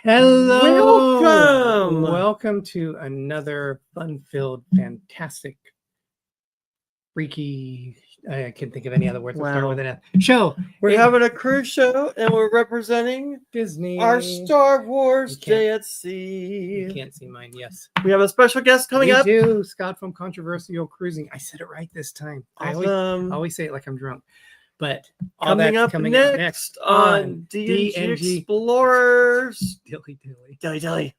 Hello. Welcome to another fun-filled, fantastic, freaky. I can't think of any other words. Wow. Start with an F. Show. We're having a cruise show, and we're representing Disney. Our Star Wars Day at Sea. You can't see mine. Yes. We have a special guest coming up. We do. Scott from Controversial Cruising. I said it right this time. Awesome. I always say it like I'm drunk. But coming up next on D&G Explorers. Dilly dilly. Dilly dilly.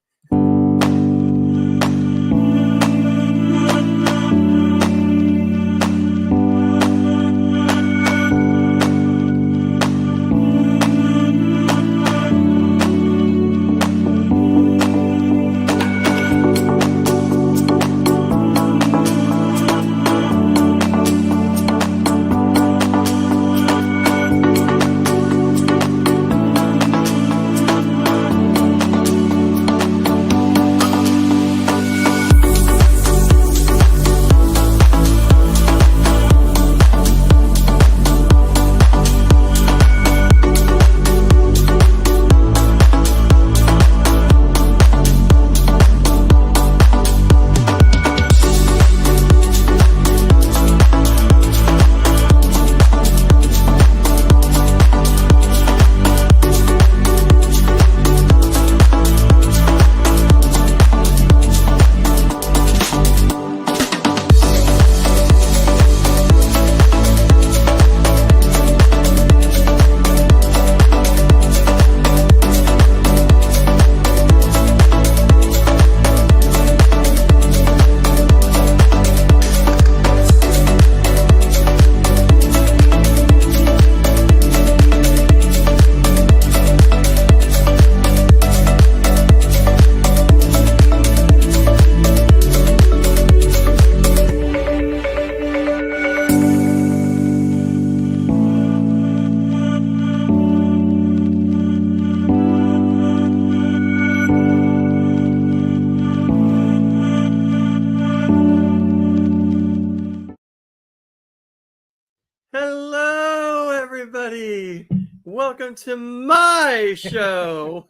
Hello, everybody. Welcome to my show.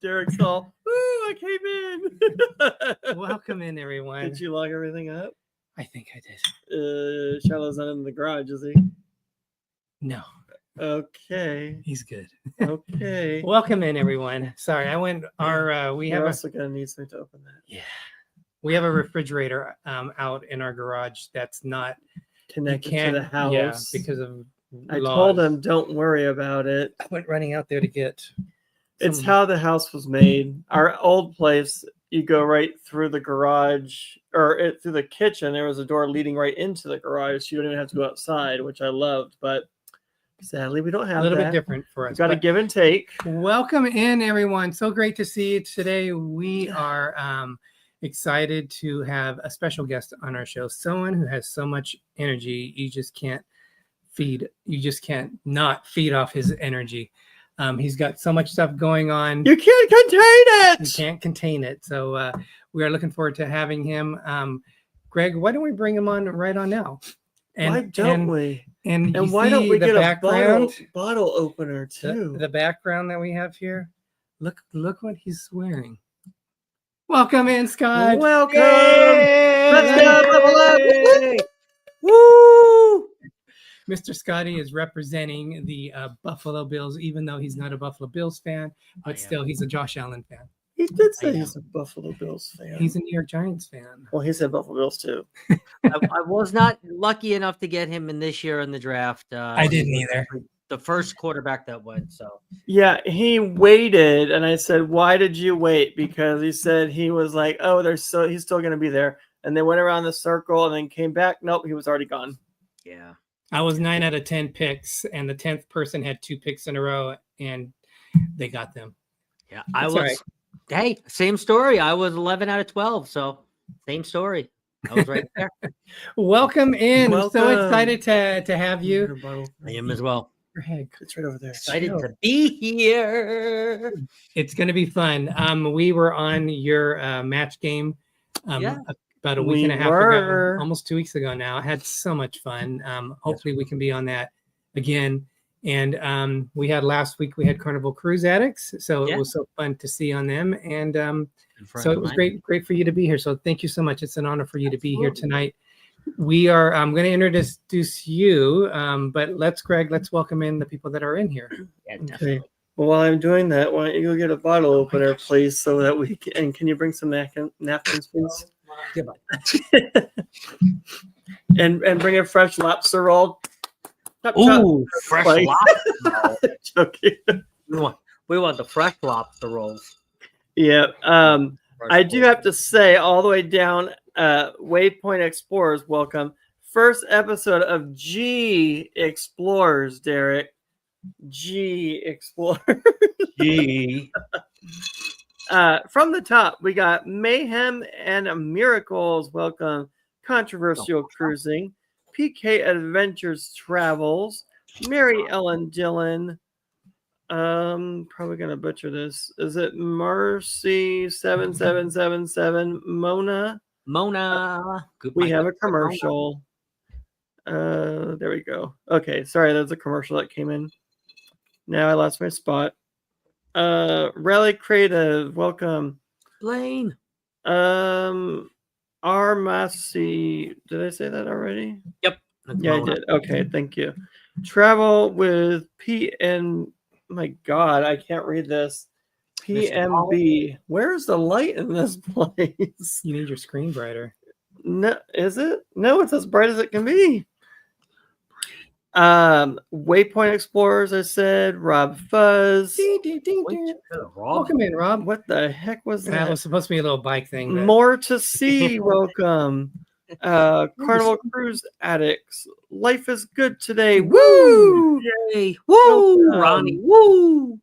Derek's all, ooh, I came in. Welcome in, everyone. Did you log everything up? I think I did. Shiloh's not in the garage, is he? No. Okay. He's good. Okay. Welcome in, everyone. Sorry, I went. We're also gonna need something to open that. Yeah. We have a refrigerator out in our garage that's not connected to the house. Yeah, because of I told him, don't worry about it. I went running out there to get. It's how the house was made. Our old place, you go right through the garage or through the kitchen. There was a door leading right into the garage. So you don't even have to go outside, which I loved. But sadly, we don't have a little that. Bit different for us. We've got to give and take. Welcome in, everyone. So great to see you today. We are excited to have a special guest on our show. Someone who has so much energy, you just can't not feed off his energy. He's got so much stuff going on. You can't contain it. You can't contain it. So we are looking forward to having him. Greg, why don't we bring him on right on now? Why don't we? And why don't we get background, a bottle opener too? The background that we have here. Look what he's wearing. Welcome in, Scott. Welcome. Yay! Let's go. Woo! Mr. Scotty is representing the Buffalo Bills, even though he's not a Buffalo Bills fan, but still he's a Josh Allen fan. He did say he's a Buffalo Bills fan. He's a New York Giants fan. Well, he said Buffalo Bills too. I was not lucky enough to get him in this year in the draft. I didn't either. The first quarterback that went. So yeah, he waited, and I said, "Why did you wait?" Because he said he was like, "Oh, he's still going to be there." And they went around the circle and then came back. Nope, he was already gone. Yeah, I was 9 out of 10 picks, and the 10th person had 2 picks in a row, and they got them. Yeah, I was. Right. Hey, same story. I was 11 out of 12, so same story. I was right there. Welcome in. Welcome. I'm so excited to have you. I am as well. It's right over there. Excited to be here. It's going to be fun. We were on your match game about a week and a half ago, almost 2 weeks ago now. I had so much fun. Hopefully we can be on that again. And we had last week, we had Carnival Cruise Addicts. So Yeah. it was so fun to see on them. And Good friend so of it was mine. great for you to be here. So thank you so much. It's an honor for you to be here tonight. We are, I'm going to introduce you, but Greg, let's welcome in the people that are in here. Yeah, Okay. definitely. Well, while I'm doing that, why don't you go get a bottle opener, please, so that we can. And can you bring some napkins, please? Yeah, but- and bring a fresh lobster roll. Chop, chop. Ooh, fresh Like- lobster roll. Okay. We want the fresh lobster rolls. Yeah. Fresh I do rolls. have to say, all the way down, Waypoint Explorers, welcome. First episode of G Explorers, Derek. G Explorers. Gee. From the top, we got Mayhem and Miracles, welcome. Controversial Cruising, PK Adventures Travels, Mary Ellen Dillon. Probably gonna butcher this. Is it Mercy 7777 Mona? Mona. We have a commercial. There we go. Okay, sorry, that's a commercial that came in. Now I lost my spot. Rally Creative, welcome. Blaine. Armasi, did I say that already? Yep. Yeah, I did. Okay, thank you. Travel with PN. My God, I can't read this. PMB. Where's the light in this place? You need your screen brighter. No, is it? No, it's as bright as it can be. Waypoint Explorers, I said. RobFuz. Welcome in, Rob. What the heck was That that? was supposed to be a little bike thing. But More to see. Welcome. Carnival Cruise Addicts. Life is good today. Woo! Yay. Woo! Welcome. Ronnie. Woo!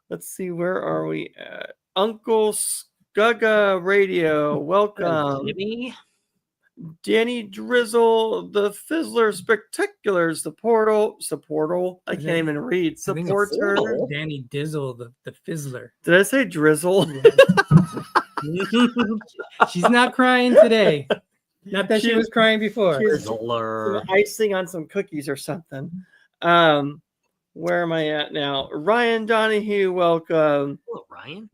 Let's see, where are we at? Uncle Skugga Radio. Welcome. Jimmy. Danny Drizzle, the Fizzler Spectaculars, the Portal. I can't even read. I think it's Supporter. Danny Dizzle, the fizzler. Did I say Drizzle? She's not crying today. Not that she was crying before. She's Fizzler. some icing on some cookies or something. Where am I at now? Ryan Donahue, welcome. Hello, Ryan.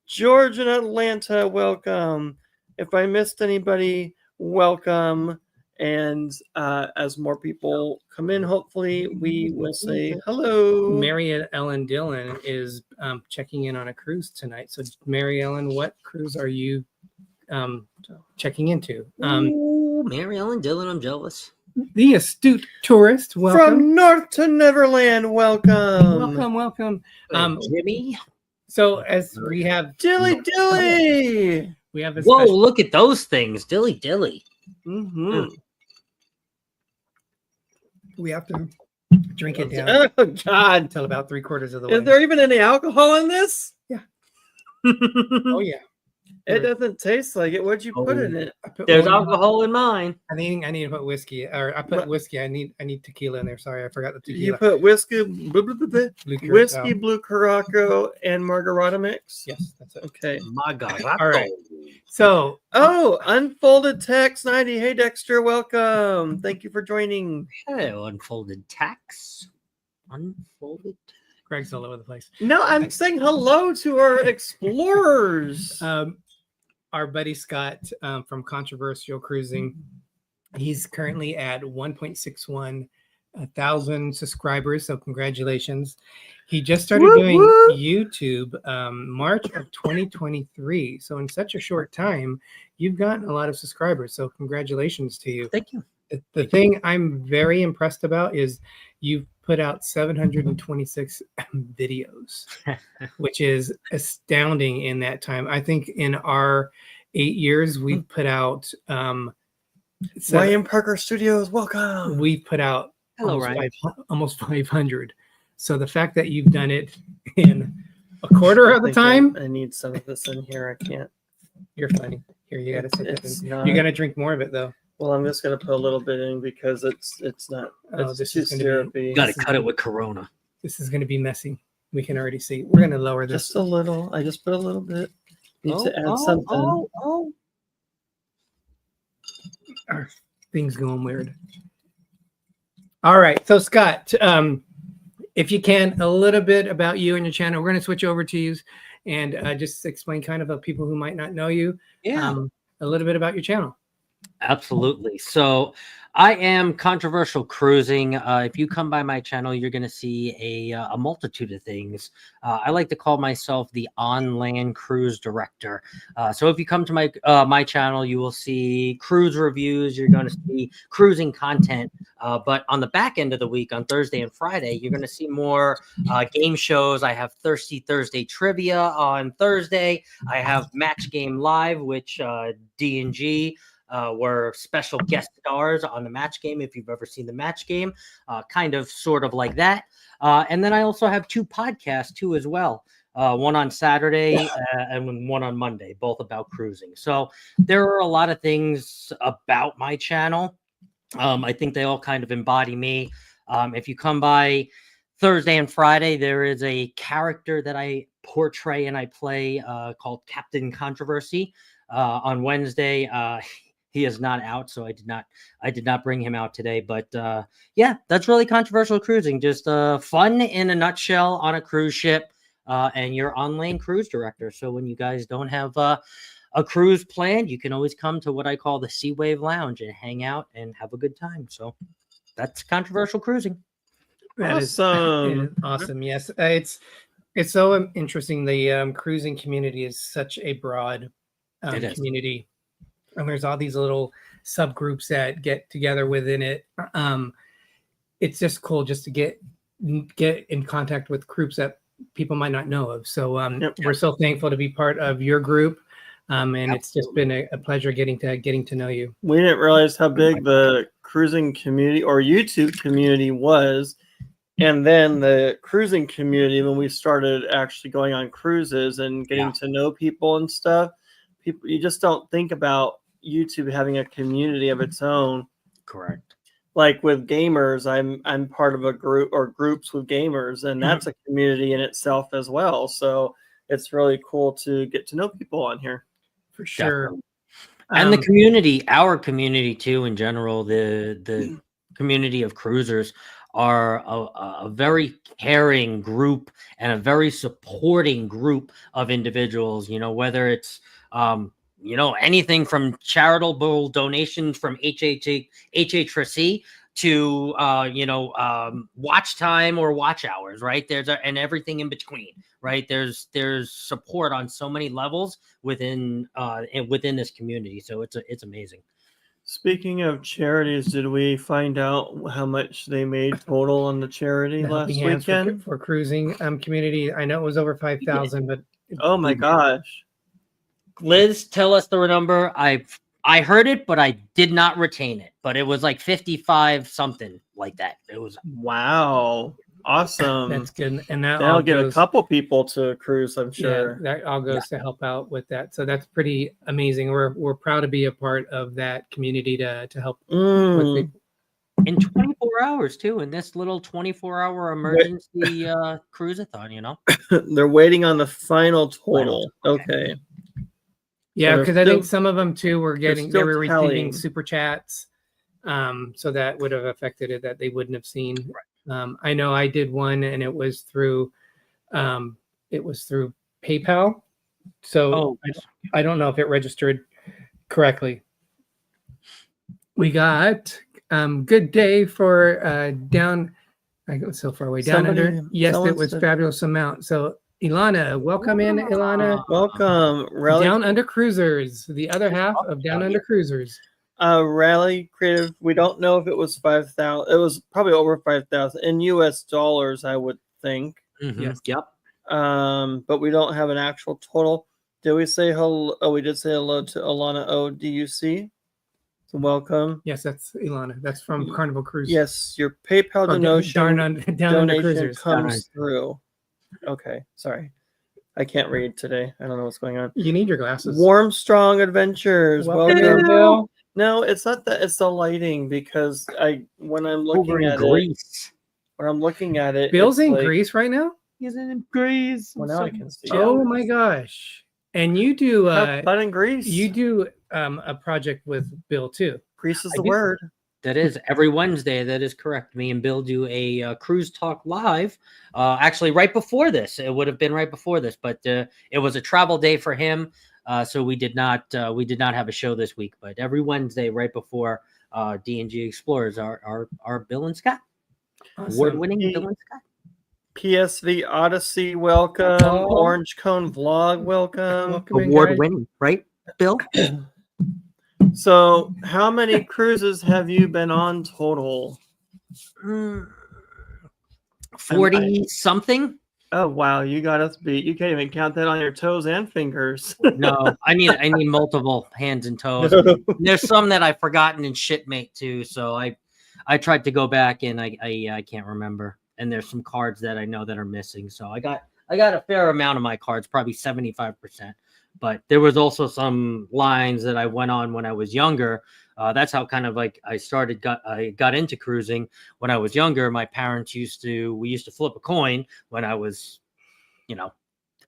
George in Atlanta, welcome. If I missed anybody, welcome. And as more people come in, hopefully we will say hello. Mary Ellen Dillon is checking in on a cruise tonight. So, Mary Ellen, what cruise are you checking into? Ooh, Mary Ellen Dillon, I'm jealous. The astute tourist, welcome. From North to Neverland, welcome. Welcome. Jimmy. So, as we have Dilly Dilly. we have a Whoa, special, look at those things. Dilly dilly. Mm-hmm. we have to drink it down Oh, God. until about 3/4 of the way. Is there even any alcohol in this? Oh yeah. It doesn't taste like it. What'd you put in it? I put There's one- alcohol in mine. I need to put whiskey, or I put What? whiskey. I need tequila in there. Sorry, I forgot the You tequila. put whiskey, blah, blah, blah, blah, Blue Curacao. whiskey, blue Curaçao, and margarita mix. Yes, that's it. Okay. My God. All right. So Oh, unfolded text 90. Hey, Dexter, welcome. Thank you for joining. Hello, unfolded tax. Unfolded. Greg's all over the place. No, I'm saying hello to our explorers. Our buddy Scott from Controversial Cruising, he's currently at 1.61 thousand subscribers. So congratulations. He just started Woo, doing woo. YouTube March of 2023. So in such a short time, you've gotten a lot of subscribers. So congratulations to you. Thank you. The thing I'm very impressed about is you've put out 726 videos, which is astounding in that time. I think in our 8 years, we've put out Ryan Parker Studios, welcome. we've put out Hello, almost, Ryan. almost 500. So the fact that you've done it in a quarter of the time, I need some of this in here. I can't. you're funny. Here, you gotta sit It's this. not. You're gonna drink more of it though. Well, I'm just gonna put a little bit in because it's not. Oh, It's this too is gonna be- syrupy. Got to cut it with Corona. This is gonna be messy. We can already see. We're gonna lower this. Just a little. I just put a little bit. Need to add something. Our thing's going weird. All right. So Scott, if you can, a little bit about you and your channel. We're going to switch over to you and just explain kind of people who might not know you. Yeah. A little bit about your channel. Absolutely. So I am Controversial Cruising. If you come by my channel, you're going to see a multitude of things. I like to call myself the on-land cruise director. So if you come to my channel, you will see cruise reviews. You're going to see cruising content. But on the back end of the week, on Thursday and Friday, you're going to see more game shows. I have Thirsty Thursday Trivia on Thursday. I have Match Game Live, which D&G were special guest stars on the Match Game. If you've ever seen the Match Game, kind of sort of like that. And then I also have 2 podcasts too as well. One on Saturday and one on Monday, both about cruising. So there are a lot of things about my channel. I think they all kind of embody me. If you come by Thursday and Friday, there is a character that I portray and I play called Captain Controversy. On Wednesday, he is not out, so I did not bring him out today. But yeah, that's really Controversial Cruising. Just fun in a nutshell on a cruise ship, and you're on-lane cruise director. So when you guys don't have a cruise planned, you can always come to what I call the Sea Wave Lounge and hang out and have a good time. So that's Controversial Cruising. That is awesome. Yes, it's so interesting. The cruising community is such a broad community. And there's all these little subgroups that get together within it. It's just cool just to get in contact with groups that people might not know of. So we're so thankful to be part of your group. And it's just been a pleasure getting to know you. We didn't realize how big the cruising community or YouTube community was. And then the cruising community, when we started actually going on cruises and getting to know people and stuff, you just don't think about YouTube having a community of its own. Correct. Like with gamers, I'm part of a group or groups with gamers, and that's a community in itself as well. So it's really cool to get to know people on here. For sure. And the community, our community too, in general, the community of cruisers are a very caring group and a very supporting group of individuals, whether it's anything from charitable donations from HHRC to watch time or watch hours, right? And everything in between, right? There's support on so many levels within this community. So it's amazing. Speaking of charities, did we find out how much they made total on the charity last weekend for cruising community? I know it was over 5,000, but oh my gosh. Liz, tell us the number. I heard it, but I did not retain it. But it was like 55 something like that. It was wow, awesome. That's good, and that'll get a couple people to cruise, I'm sure. Yeah, that all goes to help out with that. So that's pretty amazing. We're proud to be a part of that community to help with people. In 24 hours too, in this little 24-hour emergency cruise-a-thon, They're waiting on the final total. Okay. Yeah, because I think some of them too were receiving super chats, so that would have affected it that they wouldn't have seen. Right. I know I did one, and it was through PayPal, so I don't know if it registered correctly. We got good day for down. I go so far away down under. Yes, it was fabulous amount. So. Ilana, welcome in, Ilana. Welcome. Down Under Cruisers, the other half of Down Under Cruisers. Rally Creative, we don't know if it was 5,000. It was probably over 5,000 in US dollars, I would think. Mm-hmm. Yes. Yep. But we don't have an actual total. Did we say hello? Oh, we did say hello to Ilana ODUC. So welcome. Yes, that's Ilana. That's from Carnival Cruise. Yes, your PayPal donation comes through. Okay, sorry. I can't read today. I don't know what's going on. You need your glasses. Warm Strong Adventures. Welcome, Bill. No, it's not that. It's the lighting because when I'm looking at it, Bill's in Greece right now. He's in Greece. Well, now I can see. Oh my gosh! And you do fun in Greece. You do a project with Bill too. Greece is the word. That is every Wednesday. That is correct. Me and Bill do a cruise talk live. Actually, right before this, it would have been right before this, but it was a travel day for him, so we did not have a show this week. But every Wednesday, right before D&G Explorers, are Bill and Scott, award-winning Bill and Scott. PSV Odyssey, welcome. Orange Cone Vlog, welcome. Award-winning, right, Bill? So, how many cruises have you been on total? 40 something. Oh wow, you got us beat. You can't even count that on your toes and fingers. No, I need multiple hands and toes. There's some that I've forgotten in Shipmate too. So I tried to go back and I can't remember. And there's some cards that I know that are missing. So I got a fair amount of my cards, probably 75%. But there was also some lines that I went on when I was younger. That's how kind of like I got into cruising when I was younger. My parents we used to flip a coin when I was,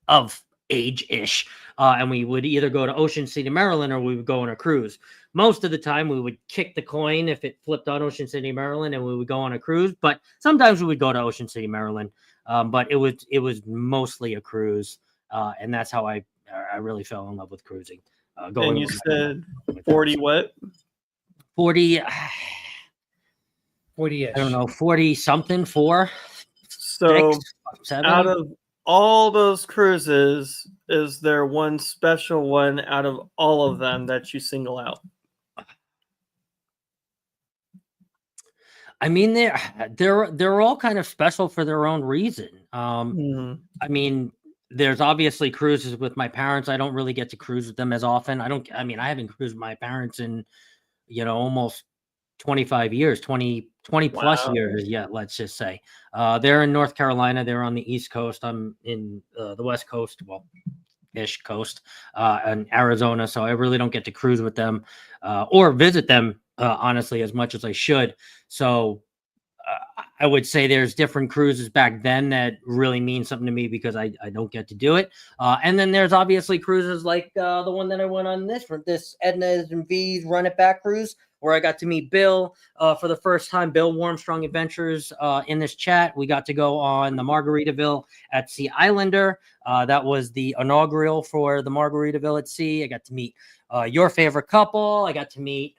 of age-ish. And we would either go to Ocean City, Maryland, or we would go on a cruise. Most of the time we would kick the coin if it flipped on Ocean City, Maryland, and we would go on a cruise. But sometimes we would go to Ocean City, Maryland. But it was mostly a cruise. And that's how I really fell in love with cruising. And you said 40 what? 40. 40-ish. I don't know, 40 something, 4. So 6, 7. Out of all those cruises, is there one special one out of all of them that you single out? I mean, they're all kind of special for their own reason. I mean, there's obviously cruises with my parents. I don't really get to cruise with them as often. I haven't cruised with my parents in, almost 25 years, 20 plus years yet, let's just say. They're in North Carolina. They're on the East Coast. I'm in the West Coast, ish coast, and Arizona. So I really don't get to cruise with them or visit them, honestly, as much as I should. So I would say there's different cruises back then that really mean something to me because I don't get to do it. And then there's obviously cruises like the one that I went on this Edna's and V's Run It Back cruise, where I got to meet Bill for the first time, Bill Warmstrong Adventures in this chat. We got to go on the Margaritaville at Sea Islander. That was the inaugural for the Margaritaville at Sea. I got to meet your favorite couple. I got to meet,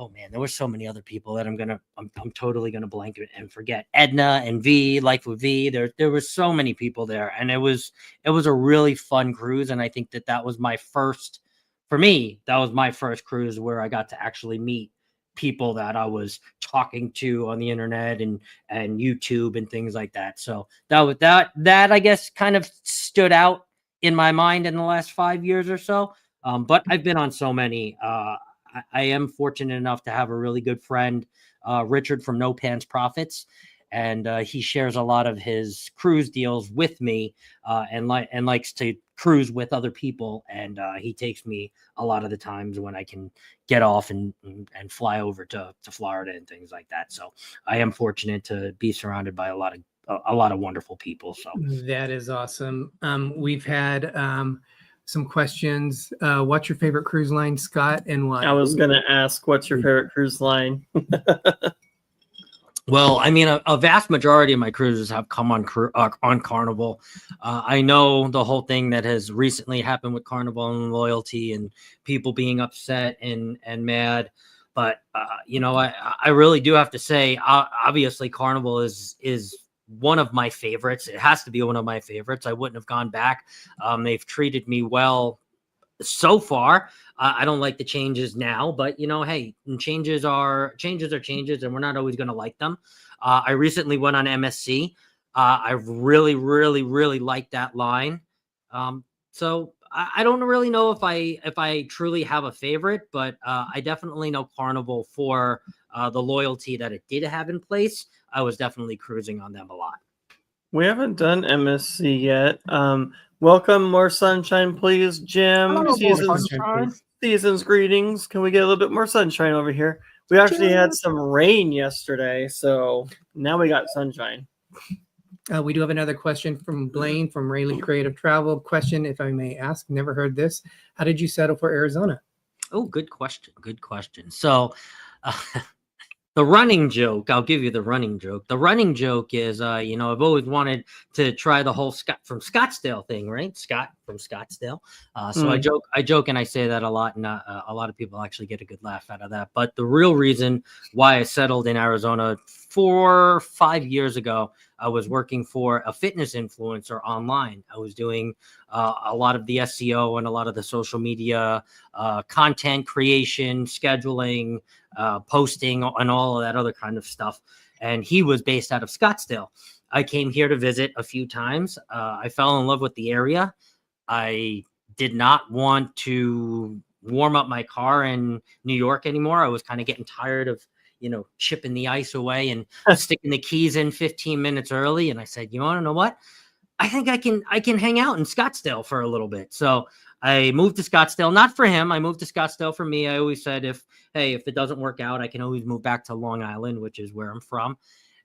oh man, there were so many other people that I'm totally gonna blank and forget. Edna and V, Life with V. There were so many people there, and it was a really fun cruise. And I think that was my first, for me, that was my first cruise where I got to actually meet people that I was talking to on the internet and YouTube and things like that. So that I guess kind of stood out in my mind in the last 5 years or so. But I've been on so many. I am fortunate enough to have a really good friend, Richard from No Pants Profits, and he shares a lot of his cruise deals with me, and likes to cruise with other people. And he takes me a lot of the times when I can get off and fly over to Florida and things like that. So I am fortunate to be surrounded by a lot of wonderful people. So that is awesome. We've had some questions. What's your favorite cruise line, Scott, and why? I was going to ask, what's your favorite cruise line? Well, I mean, a vast majority of my cruises have come on Carnival. I know the whole thing that has recently happened with Carnival and loyalty and people being upset and mad. But, I really do have to say, obviously, Carnival is one of my favorites. It has to be one of my favorites. I wouldn't have gone back. They've treated me well so far. I don't like the changes now, but hey, changes are changes, and we're not always going to like them. I recently went on MSC. I really, really, really like that line. So I don't really know if I truly have a favorite, but I definitely know Carnival for the loyalty that it did have in place. I was definitely cruising on them a lot. We haven't done MSC yet. Welcome, more sunshine, please, Jim. Season's greetings. Can we get a little bit more sunshine over here? We actually had some rain yesterday, so now we got sunshine. We do have another question from Blaine from Rayleigh Creative Travel. Question, if I may ask, never heard this. How did you settle for Arizona? Oh, good question. Good question. So The running joke, I'll give you the running joke. The running joke is, I've always wanted to try the whole Scott from Scottsdale thing, right? Scott from Scottsdale. So I joke and I say that a lot, and a lot of people actually get a good laugh out of that. But the real reason why I settled in Arizona 4 or 5 years ago, I was working for a fitness influencer online. I was doing a lot of the SEO and a lot of the social media content creation, scheduling, posting, and all of that other kind of stuff. And he was based out of Scottsdale. I came here to visit a few times. I fell in love with the area. I did not want to warm up my car in New York anymore. I was kind of getting tired of chipping the ice away and sticking the keys in 15 minutes early. And I said, you want to know what? I think I can hang out in Scottsdale for a little bit. So I moved to Scottsdale, not for him. I moved to Scottsdale for me. I always said, if it doesn't work out, I can always move back to Long Island, which is where I'm from.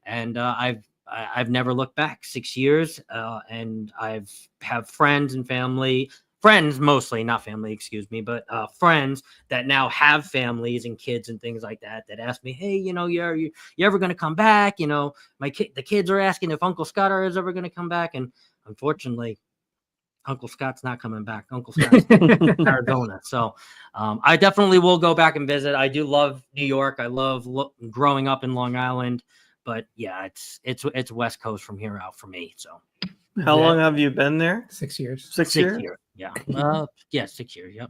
And I've never looked back. 6 years. And have friends and family. Friends mostly, not family, excuse me, but friends that now have families and kids and things like that ask me, hey, you ever going to come back? The kids are asking if Uncle Scott is ever going to come back. And unfortunately, Uncle Scott's not coming back. Uncle Scott's in Arizona. So I definitely will go back and visit. I do love New York. I love growing up in Long Island. But yeah, it's West Coast from here out for me. So. How long have you been there? 6 years. 6 years? Yeah. 6 years. Yep.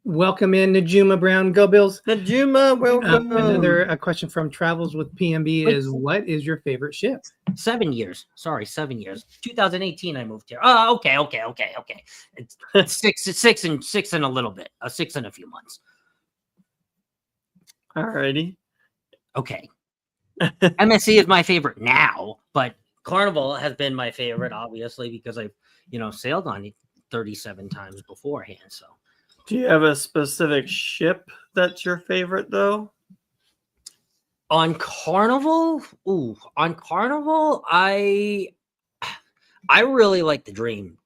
Welcome in, Najuma Brown. Go Bills. Najuma, welcome. Another question from Travels with PMB is, what is your favorite ship? 7 years. Sorry, 7 years. 2018, I moved here. Oh, okay. It's six and a little bit. 6 and a few months. Alrighty. Okay. MSC is my favorite now, but Carnival has been my favorite, obviously, because I've, sailed on it 37 times beforehand. So, do you have a specific ship that's your favorite, though? On Carnival, I really like the Dream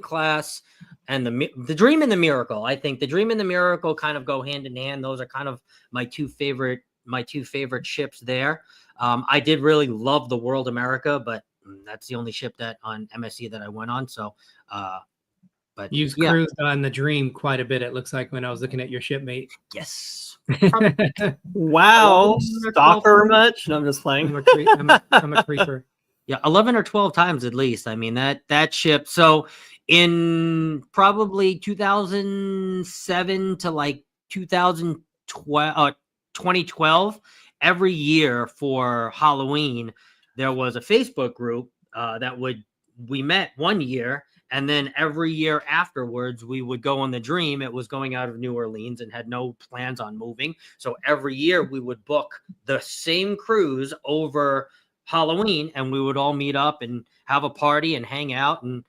class, and the Dream and the Miracle. I think the Dream and the Miracle kind of go hand in hand. Those are kind of my two favorite ships there. I did really love the World America, but that's the only ship that on MSC that I went on. So, but you've cruised on the Dream quite a bit. It looks like when I was looking at your shipmate. Yes. Wow. Stalker much? No, I'm just playing. I'm a creeper. Yeah, 11 or 12 times at least. I mean, that ship. So in probably 2007 to like 2012, every year for Halloween, there was a Facebook group we met one year, and then every year afterwards, we would go on the Dream. It was going out of New Orleans and had no plans on moving. So every year we would book the same cruise over Halloween, and we would all meet up and have a party and hang out. And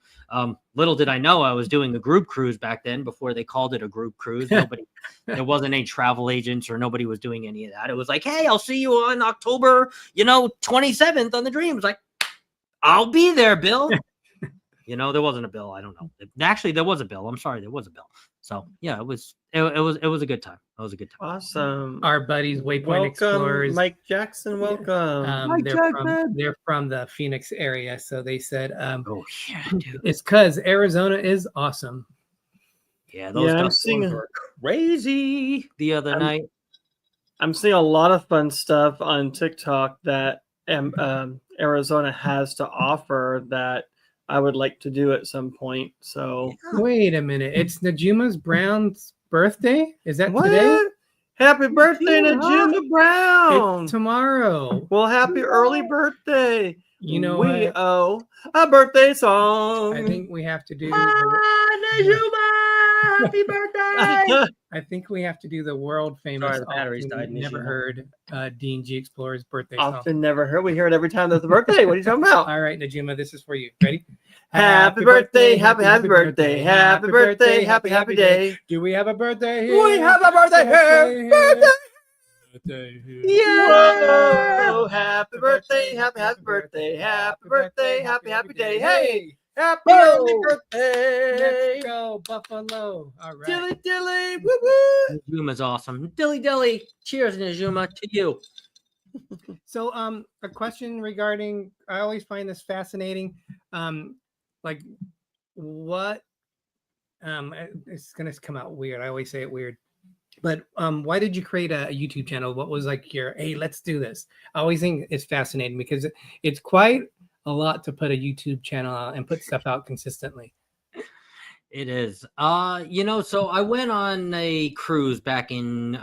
little did I know I was doing a group cruise back then before they called it a group cruise. There wasn't any travel agents or nobody was doing any of that. It was like, hey, I'll see you on October, 27th on the Dream. It was like, I'll be there, Bill. There wasn't a bill. I don't know. Actually, there was a bill. I'm sorry, there was a bill. So yeah, it was a good time. It was a good time. Awesome. Our buddies, Waypoint Explorers. Mike Jackson, welcome. They're from the Phoenix area, so they said, oh yeah, dude. It's because Arizona is awesome. Yeah, those were crazy the other night. I'm seeing a lot of fun stuff on TikTok that Arizona has to offer that I would like to do at some point. So wait a minute, it's Najuma's Brown's birthday? Is that today? Happy birthday, Najuma Brown! It's tomorrow. Well, happy early birthday. We owe a birthday song. I think we have to do Najuma, happy birthday. I think we have to do the world famous. Sorry, the batteries died. Never heard D&G Explorers birthday Often song. never heard. We hear it every time there's a birthday. What are you talking about? All right, Najuma, this is for you. Ready? Happy birthday, happy birthday, happy birthday, happy day. Do we have a birthday here? We have a birthday here. Birthday here. Yeah. Whoa. Happy birthday, happy birthday, happy birthday, happy day. Hey, happy birthday. Let's go, Buffalo. All right. Dilly dilly, woo woo. Najuma's awesome. Dilly dilly. Cheers, Najuma, to you. So, a question regarding, I always find this fascinating. Like what, it's going to come out weird. I always say it weird, but why did you create a YouTube channel? What was like your, hey, let's do this? I always think it's fascinating because it's quite a lot to put a YouTube channel out and put stuff out consistently. It is. So I went on a cruise back in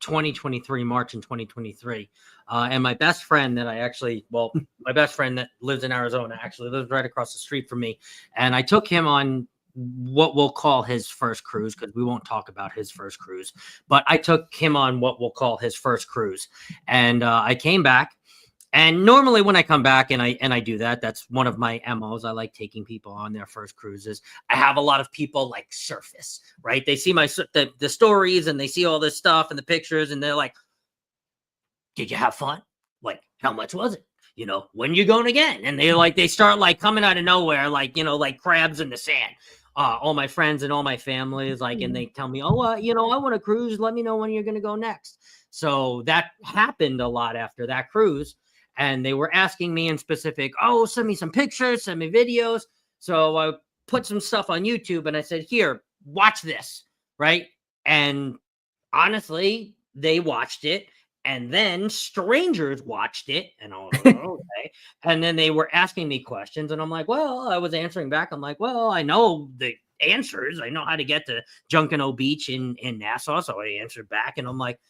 2023, March in 2023. And my best friend my best friend that lives in Arizona actually lives right across the street from me. And I took him on what we'll call his first cruise, because we won't talk about his first cruise. But I took him on what we'll call his first cruise. And I came back. And normally when I come back and I do that, that's one of my MOs. I like taking people on their first cruises. I have a lot of people like surface, right? They see the stories and they see all this stuff and the pictures and they're like, did you have fun? Like, how much was it? When you going again? And they start like coming out of nowhere, like, like crabs in the sand. All my friends and all my family is like, and they tell me, oh, I want to cruise. Let me know when you're going to go next. So that happened a lot after that cruise. And they were asking me in specific, oh, send me some pictures, send me videos. So I put some stuff on YouTube and I said, here, watch this, right? And honestly, they watched it. And then strangers watched it. And I was like, okay. And then they were asking me questions. And I'm like, well, I was answering back. I'm like, well, I know the answers. I know how to get to Junkanoo Beach in Nassau. So I answered back. And I'm like,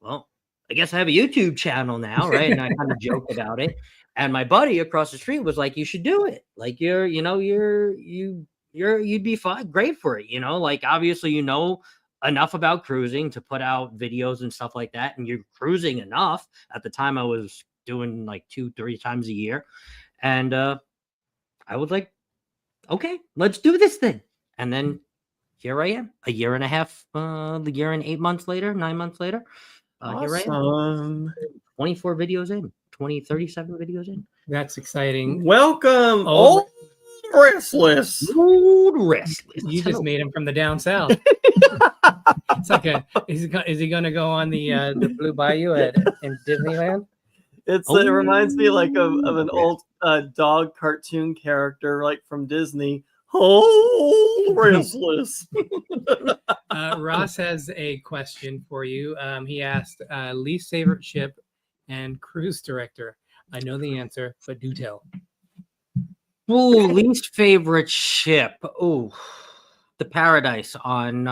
well, I guess I have a YouTube channel now, right? And I kind of joked about it. And my buddy across the street was like, you should do it. Like you'd be fine, great for it. Like obviously, enough about cruising to put out videos and stuff like that. And you're cruising enough. At the time I was doing like 2-3 times a year. And I was like, okay, let's do this thing. And then here I am, a year and a half, the year and 8 months later, 9 months later. Here I am, 24 videos in, 37 videos in. That's exciting. Welcome, old restless. Old restless. You just made him from the down south. It's like is he going to go on the Blue Bayou in Disneyland? It reminds me like of an old dog cartoon character, like from Disney. Oh, restless. Ross has a question for you. He asked, least favorite ship and cruise director. I know the answer, but do tell. Ooh, least favorite ship. Ooh, the Paradise on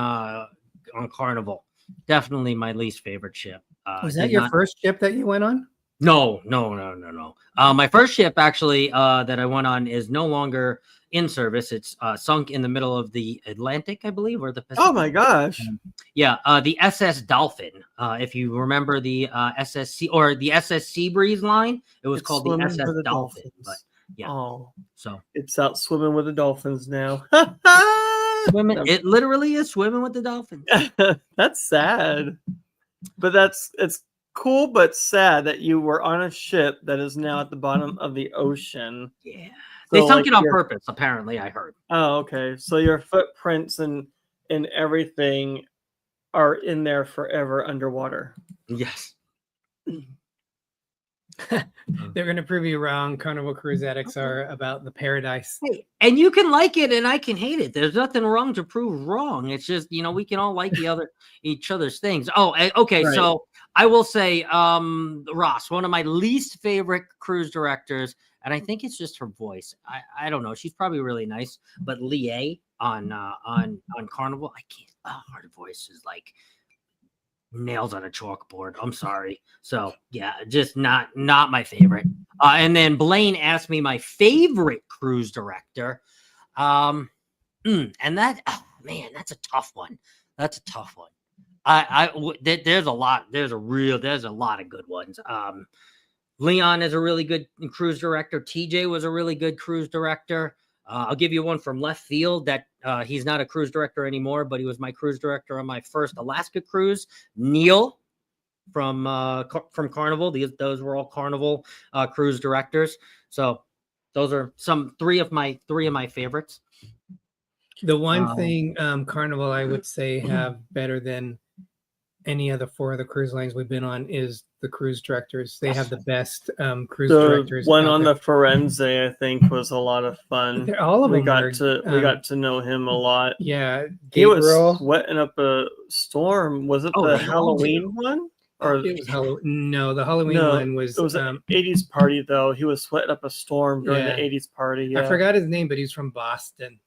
Carnival. Definitely my least favorite ship. Was that your first ship that you went on? No. My first ship actually that I went on is no longer in service. It's sunk in the middle of the Atlantic, I believe, or the Pacific. Oh my gosh. Yeah, the SS Dolphin. If you remember the SSC or the SS Seabreeze line, it was called the SS Dolphin. But yeah, so it's out swimming with the dolphins now. Swimming, it literally is swimming with the dolphins. That's sad, but it's cool but sad that you were on a ship that is now at the bottom of the ocean. Yeah. They sunk it on purpose, apparently, I heard. Oh, okay. So your footprints and everything are in there forever underwater. Yes. They're going to prove you wrong. Carnival Cruise Addicts are about the Paradise. Hey, and you can like it and I can hate it. There's nothing wrong to prove wrong. It's just, we can all like each other's things. Oh, okay. Right. So I will say, Ross, one of my least favorite cruise directors, and I think it's just her voice. I don't know. She's probably really nice, but Leah on Carnival, I can't. Her voice is like nails on a chalkboard. I'm sorry. So yeah, just not my favorite. And then Blaine asked me my favorite cruise director. And that, man, that's a tough one. There's a lot of good ones. Leon is a really good cruise director. TJ was a really good cruise director. I'll give you one from left field that he's not a cruise director anymore, but he was my cruise director on my first Alaska cruise. Neil from Carnival. Those were all Carnival cruise directors. So those are three of my favorites. The one thing Carnival I would say have better than any of the 4 of the cruise lines we've been on is the cruise directors. They have the best cruise The directors. one out on there. the Firenze, I think, was a lot of fun. All of we them got are, we got to know him a lot. Yeah, He was Gabriel. sweating up a storm. Was it Oh, the they all Halloween one? Or It was Halloween. No, the Halloween no, one was. it was an 80s party though. He was sweating up a storm during Yeah. the 80s party. Yeah. I forgot his name, but he's from Boston.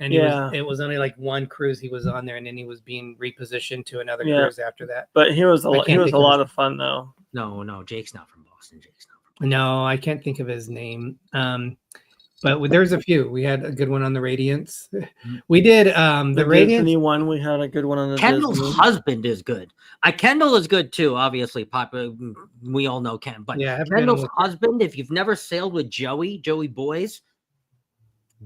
And it was only like one cruise he was on there, and then he was being repositioned to another cruise after that. But he was a lot of fun though. No, Jake's not from Boston. No, I can't think of his name. But there's a few. We had a good one on the Radiance. We did the Radiance Disney one. We had a good one on the Kendall's Disney. husband is good. Kendall is good too. Obviously, popular. We all know Ken, but Kendall's husband. If you've never sailed with Joey Boys,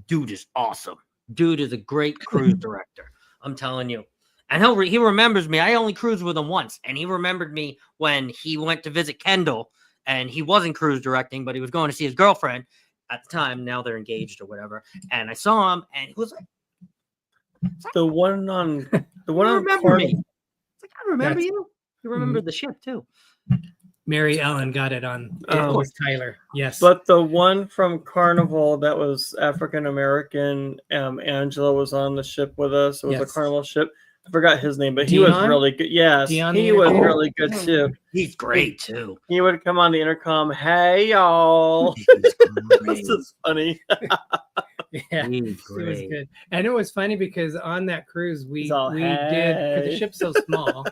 dude is awesome. Dude is a great cruise director. I'm telling you. And he remembers me. I only cruised with him once, and he remembered me when he went to visit Kendall, and he wasn't cruise directing, but he was going to see his girlfriend at the time. Now they're engaged or whatever. And I saw him, and he was like, the one on remember me. It's like, I remember you. You remember the ship too. Mary Ellen got it on. It was Tyler. Yes. But the one from Carnival that was African American, Angela was on the ship with us. It was a Carnival ship. I forgot his name, but he was really good. Yes, he was really good too. He's great too. He would come on the intercom, "Hey y'all." This is funny. Yeah, it was good. And it was funny because on that cruise we did, because the ship's so small,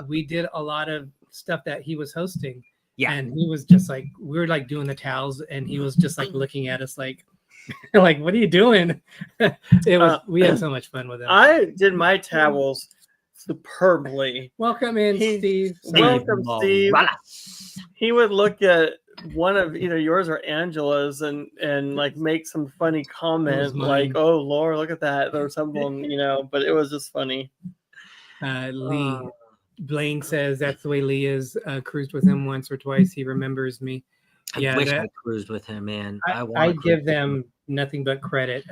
we did a lot of stuff that he was hosting. Yeah. And he was just like, we were like doing the towels, and he was just like looking at us like like, what are you doing? It was we had so much fun with him. I did my towels superbly. Welcome in, Steve. Welcome, Steve. He would look at one of either yours or Angela's and like make some funny comment like, "Oh Lord, look at that," or something, but it was just funny. Lee Blaine says that's the way Lee is. Cruised with him once or twice. He remembers me. I wish I cruised with him, man. I give them nothing but credit.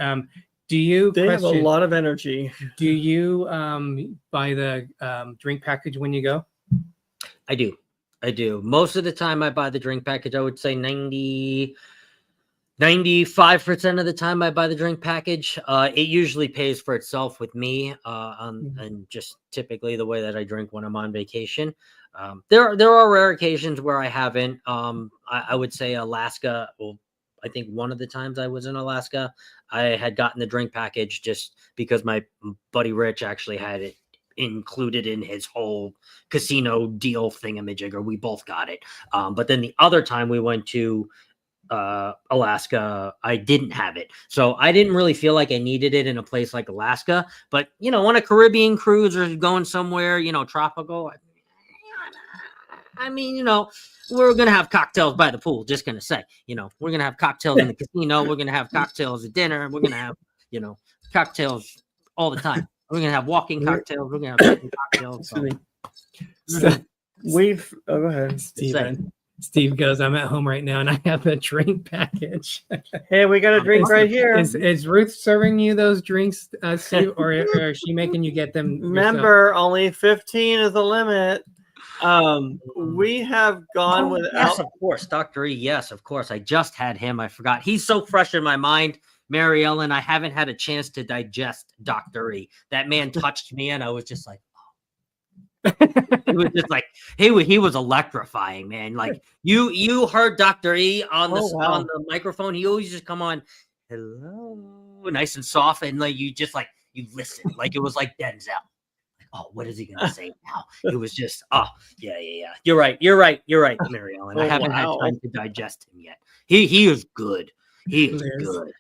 They have a lot of energy. Do you buy the drink package when you go? I do. Most of the time I buy the drink package. I would say 95% of the time I buy the drink package. It usually pays for itself with me, and just typically the way that I drink when I'm on vacation. There are rare occasions where I haven't. I would say Alaska. Well, I think one of the times I was in Alaska, I had gotten the drink package just because my buddy Rich actually had it included in his whole casino deal thingamajigger. We both got it. But then the other time we went to Alaska, I didn't have it. So I didn't really feel like I needed it in a place like Alaska. But, on a Caribbean cruise or going somewhere, tropical, I mean, we're going to have cocktails by the pool. Just going to say, we're going to have cocktails in the casino. We're going to have cocktails at dinner. We're going to have, cocktails all the time. We're going to have walking cocktails. We're going to have cocktails. So go ahead, Steven. Steve goes, I'm at home right now and I have a drink package. Hey, we got a drink right here. Is Ruth serving you those drinks, Steve, or is she making you get them? Remember, only 15 is the limit. We have gone without. Yes, of course, Dr. E. Yes, of course. I just had him. I forgot. He's so fresh in my mind. Mary Ellen, I haven't had a chance to digest Dr. E. That man touched me and I was just like, he was just like he was electrifying, man. Like you heard Dr. E on on the microphone. He always just come on, hello, nice and soft, and like you listen, like it was like Denzel. Like, oh, what is he gonna say now? It was just yeah. You're right, Mary Ellen. I haven't had time to digest him yet. He is good. He is good.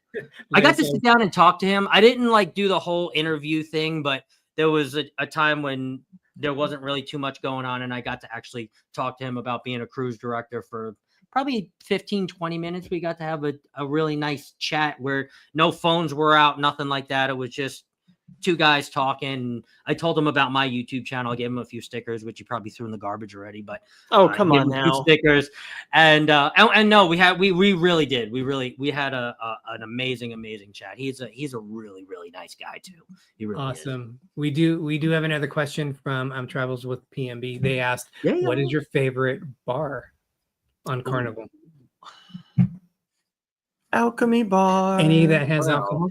I got to sit down and talk to him. I didn't do the whole interview thing, but there was a time when there wasn't really too much going on, and I got to actually talk to him about being a cruise director for probably 15, 20 minutes. We got to have a really nice chat where no phones were out, nothing like that. It was just two guys talking. I told him about my YouTube channel. I gave him a few stickers, which he probably threw in the garbage already. But come gave on him a few now. stickers, and no, we really did. We had an amazing chat. He's a really nice guy too. He really awesome. Is. We do have another question from Travels with PMB. They asked, "What is your favorite bar on Carnival?" Alchemy Bar. Any that has alcohol?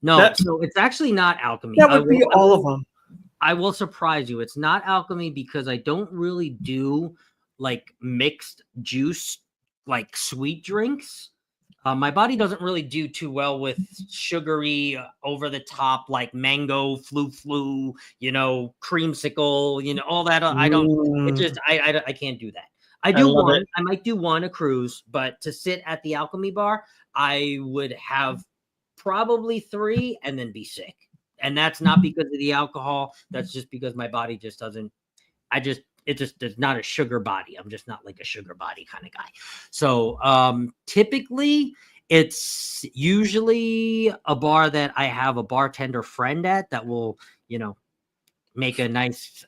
No, so it's actually not Alchemy. That would be all of them. I will surprise you. It's not Alchemy because I don't really do like mixed juice, like sweet drinks. My body doesn't really do too well with sugary, over the top, like mango, flu, you know, creamsicle, you know, all that. I don't. It just I can't do that. I do one. I might do one a cruise, but to sit at the Alchemy Bar, I would have probably 3 and then be sick. And that's not because of the alcohol. That's just because my body just doesn't. It's not a sugar body. I'm just not like a sugar body kind of guy. So typically it's usually a bar that I have a bartender friend at that will, you know, make a nice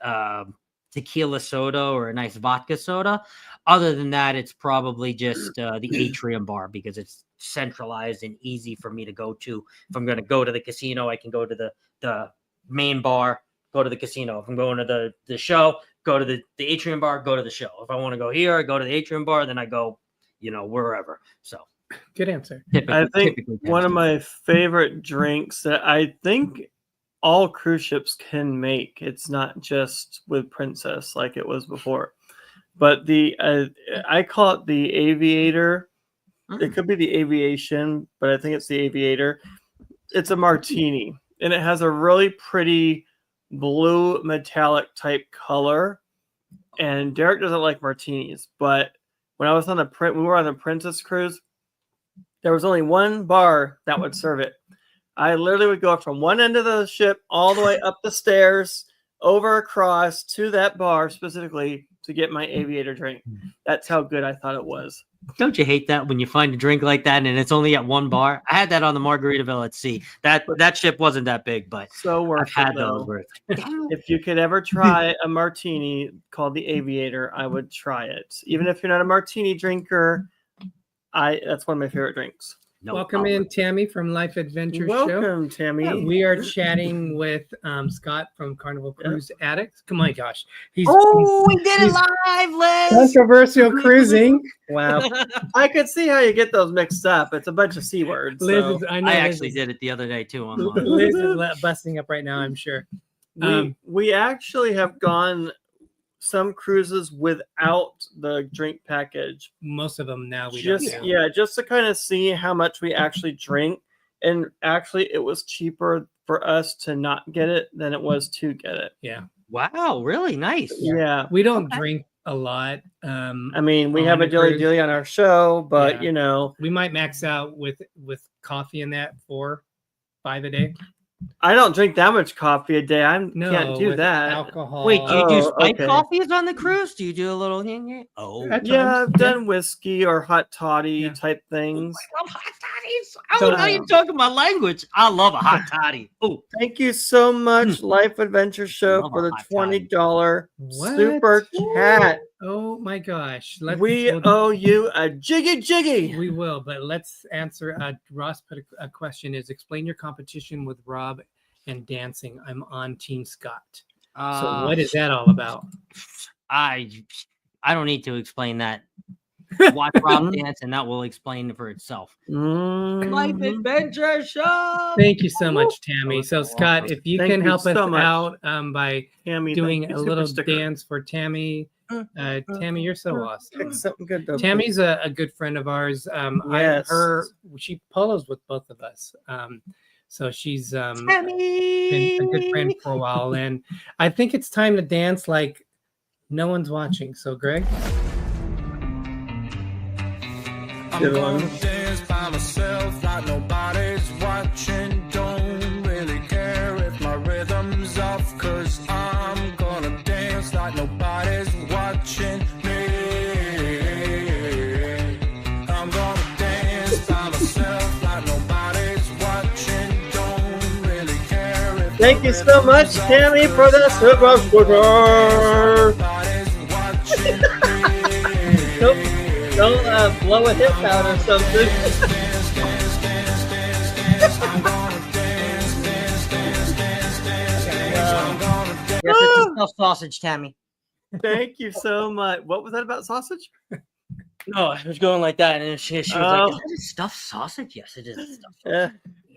tequila soda or a nice vodka soda. Other than that, it's probably just the Atrium Bar because it's centralized and easy for me to go to. If I'm going to go to the casino, I can go to the main bar, go to the casino. If I'm going to the show, go to the Atrium Bar, go to the show. If I want to go here, I go to the Atrium Bar, then I go, you know, wherever. So good answer. I think one of my favorite drinks that I think all cruise ships can make. It's not just with Princess like it was before, but I call it the Aviator. It could be the Aviation, but I think it's the Aviator. It's a martini, and it has a really pretty blue metallic type color. And Derek doesn't like martinis, but when I was on we were on the Princess cruise, there was only one bar that would serve it. I literally would go from one end of the ship all the way up the stairs, over across to that bar specifically to get my Aviator drink. That's how good I thought it was. Don't you hate that when you find a drink like that and it's only at one bar? I had that on the Margaritaville at sea. That ship wasn't that big, but so worth I've had those. If you could ever try a martini called the Aviator, I would try it. Even if you're not a martini drinker, that's one of my favorite drinks. No Welcome problem. in, Tammy from Life Adventure Show. Welcome, Tammy. We are chatting with Scott from Carnival Cruise Addicts. Oh my gosh. We did it live, Liz. Controversial cruising. Wow. I could see how you get those mixed up. It's a bunch of C words. Liz so. is, I actually did it the other day too online. Liz is busting up right now, I'm sure. We actually have gone some cruises without the drink package. Most of them now just to kind of see how much we actually drink. And actually it was cheaper for us to not get it than it was to get it. Yeah. Wow, really nice. Yeah. We don't drink a lot. I mean, we have a dilly on our show, but you know, we might max out with coffee in that 4-5 a day. I don't drink that much coffee a day. Can't do that. Alcohol. Wait, do you do spiked coffees on the cruise? Do you do a little? Oh, yeah, I've done whiskey or hot toddy type things. I love hot toddies. Oh, now you're talking my language. I love a hot toddy. Oh, thank you so much, Life Adventure Show, for the $20 super chat. Oh my gosh. We owe you a jiggy. We will, but let's answer. Ross put a question is explain your competition with Rob and dancing. I'm on Team Scott. So what is that all about? I don't need to explain that. Watch Rob dance and that will explain for itself. Life Adventure Show. Thank you so much, Tammy. So Scott, if you can help us out by doing a little dance for Tammy. Tammy, you're so awesome. Something good though. Tammy's a good friend of ours. She polos with both of us. So she's been a good friend for a while, and I think it's time to dance like no one's watching. So, Greg, I'm gonna dance by myself like nobody's watching. Don't really care if my rhythm's off, 'cause I'm gonna dance like nobody's watching me. I'm gonna dance by myself like nobody's watching. Don't really care if Thank you so much, Tammy, for the super scooter. Don't blow a hip out or something. Yes, it's a stuffed sausage, Tammy. Thank you so much. What was that about sausage? No, I was going like that, and she was like, Oh. "Is that a stuffed sausage?" Yes, it is a stuffed sausage. Yeah.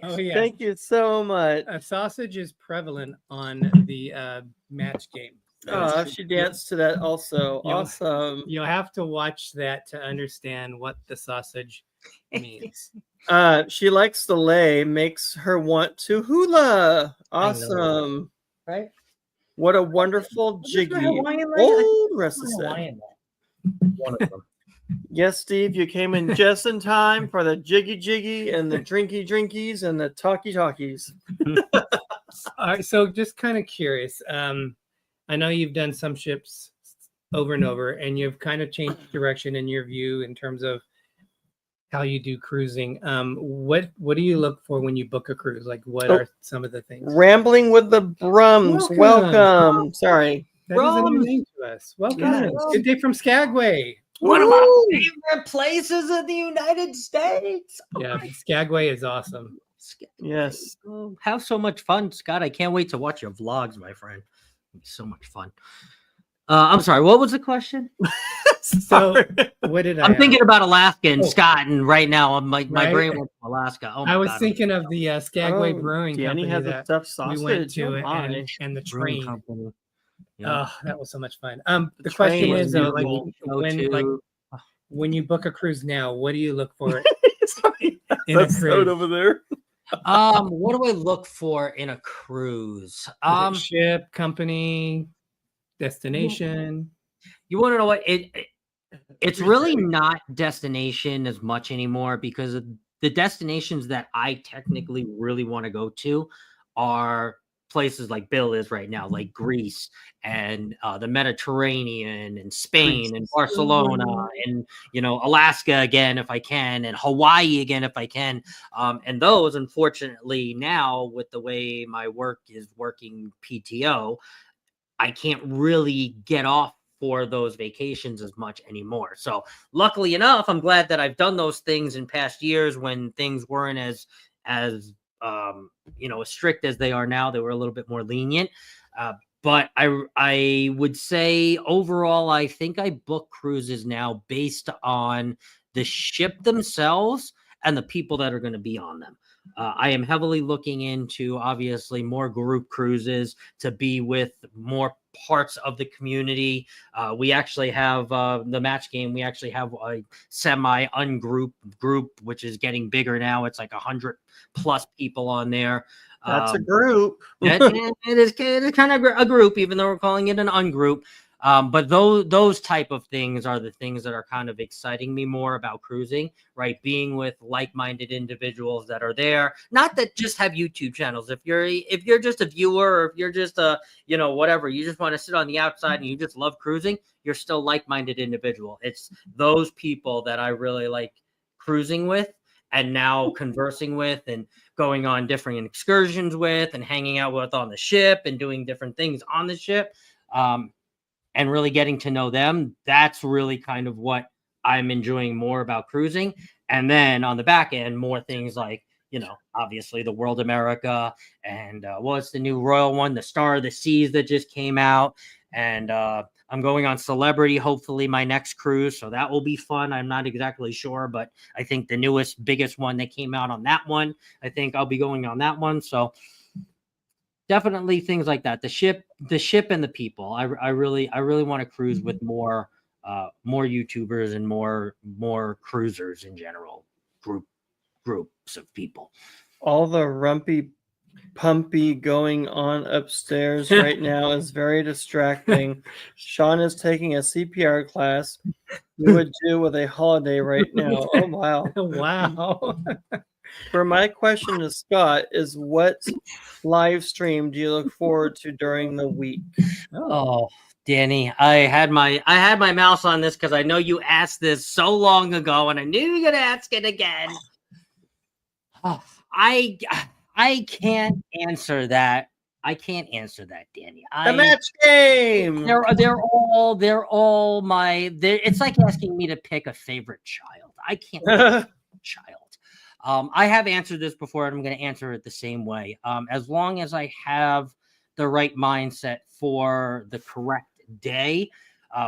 Oh yeah. Thank you so much. Sausage is prevalent on the match game. Oh, she danced to that also. You'll- Awesome. You'll have to watch that to understand what the sausage means. She likes the lay, makes her want to hula. Awesome. Right? What a wonderful Was this my jiggy. Hawaiian lay? Old Ressa said. Hawaiian lay. One of them. Yes, Steve, you came in just in time for the jiggy and the drinkies and the talkies. All right, so just kind of curious. I know you've done some ships over and over, and you've kind of changed direction in your view in terms of how you do cruising. What do you look for when you book a cruise? Like, what are some of the things? Rambling with the Brums. Welcome. Sorry. That is a new Brums. name to us. Welcome. Yes. Good day from Skagway. One of my Woo! favorite places in the United States. Oh Yeah, my Skagway is awesome. Yes. Oh, have so much fun, Scott. I can't wait to watch your vlogs, my friend. It'll be so much fun. I'm sorry, what was the question? So, what did I I'm ask? thinking about Alaska and Oh. Scott, and right now I'm like my Right? brain went to Alaska. Oh my I was God. thinking of the Skagway Oh, Brewing Danny Company has a that stuffed sausage. we went to Oh, my. and the Brewing train. company. Yeah. Oh, that was so much fun. The The question train is was though, like beautiful. when you book a cruise now, what do you look for Sorry, in a that's soda cruise? over there. What do I look for in a cruise? Is it ship, company, Mm. destination? You want to know what it's really not destination as much anymore, because the destinations that I technically really want to go to are places like Bill is right now, like Greece and the Mediterranean and Spain and Barcelona and Alaska again if I can, and Hawaii again if I can. And those, unfortunately, now with the way my work is working PTO, I can't really get off for those vacations as much anymore. So luckily enough, I'm glad that I've done those things in past years when things weren't as strict as they are now. They were a little bit more lenient. But I would say overall, I think I book cruises now based on the ship themselves and the people that are going to be on them. I am heavily looking into, obviously, more group cruises to be with more parts of the community. We actually have the match game. We actually have a semi-ungroup group, which is getting bigger now. It's like 100+ people on there. That's a group. it is kind of a group, even though we're calling it an ungroup. But those type of things are the things that are kind of exciting me more about cruising, right? Being with like-minded individuals that are there, not that just have YouTube channels. If you're just a viewer, or if you're just a, whatever, you just want to sit on the outside and you just love cruising, you're still like-minded individual. It's those people that I really like cruising with and now conversing with and going on different excursions with and hanging out with on the ship and doing different things on the ship. And really getting to know them. That's really kind of what I'm enjoying more about cruising. And then on the back end, more things like, obviously the World America and what's the new Royal one, the Star of the Seas that just came out. And I'm going on Celebrity, hopefully my next cruise. So that will be fun. I'm not exactly sure, but I think the newest, biggest one that came out on that one, I think I'll be going on that one. So definitely things like that. The ship and the people. I really want to cruise with more YouTubers and more cruisers in general. Groups of people. All the rumpy pumpy going on upstairs right now is very distracting. Sean is taking a CPR class. You would do with a holiday right now. Oh wow. Wow. For my question to Scott is, what live stream do you look forward to during the week? Oh, Danny, I had my mouse on this because I know you asked this so long ago, and I knew you were gonna ask it again. Oh, I can't answer that I can't answer that, Danny. The match game. They're all my. It's like asking me to pick a favorite child. I can't pick a child. I have answered this before, and I'm going to answer it the same way. As long as I have the right mindset for the correct day,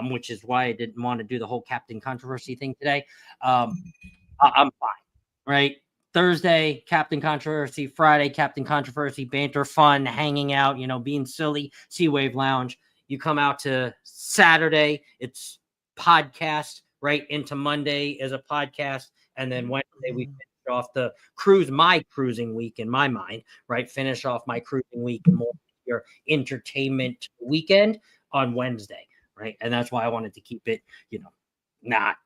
which is why I didn't want to do the whole Captain Controversy thing today. I'm fine, right? Thursday, Captain Controversy. Friday, Captain Controversy. Banter, fun, hanging out, being silly. Sea Wave Lounge. You come out to Saturday, it's podcast, right? Into Monday is a podcast. And then Wednesday, we finish off my cruising week in my mind, right? Finish off my cruising week and more your entertainment weekend on Wednesday, right? And that's why I wanted to keep it, not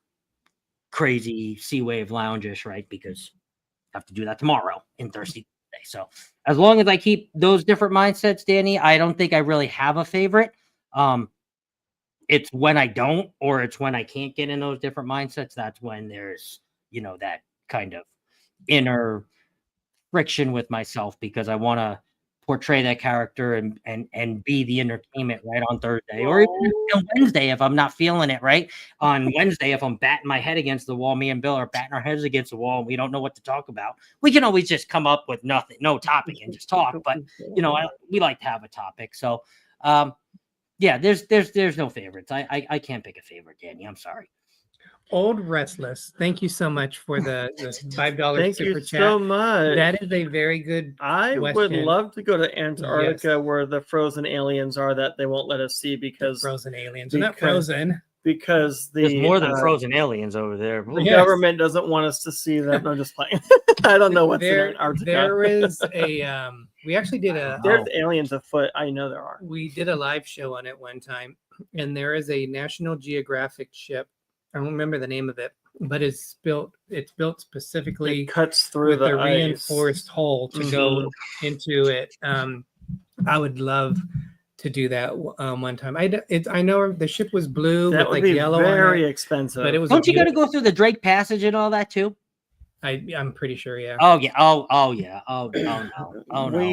crazy Sea Wave Lounge-ish, right? Because have to do that tomorrow in Thursday. So as long as I keep those different mindsets, Danny, I don't think I really have a favorite. It's when I don't, or it's when I can't get in those different mindsets. That's when there's, that kind of inner friction with myself, because I want to portray that character and be the entertainment right on Thursday, or even on Wednesday if I'm not feeling it right. On Wednesday, if I'm batting my head against the wall, me and Bill are batting our heads against the wall and we don't know what to talk about, we can always just come up with no topic and just talk. But we like to have a topic. So there's no favorites. I can't pick a favorite, Danny. I'm sorry. Old Restless, thank you so much for the $5 Thank super you chat. so much. That is a very good I would question. love to go to Antarctica where the frozen aliens are that they won't let us see because frozen aliens. They're not frozen. Because there's more than frozen aliens over there. The government doesn't want us to see them. No, just playing. I don't know what's in Antarctica. There is we actually did there's aliens afoot. I know there are. We did a live show on it one time, and there is a National Geographic ship. I don't remember the name of it, but it's built specifically. It cuts through with the a reinforced hull to go into it. I would love to do that one time. I know the ship was blue that with like yellow. Very expensive. But it was. Don't you got to go through the Drake Passage and all that too? I'm pretty sure, yeah. Oh yeah. Oh yeah. Oh no.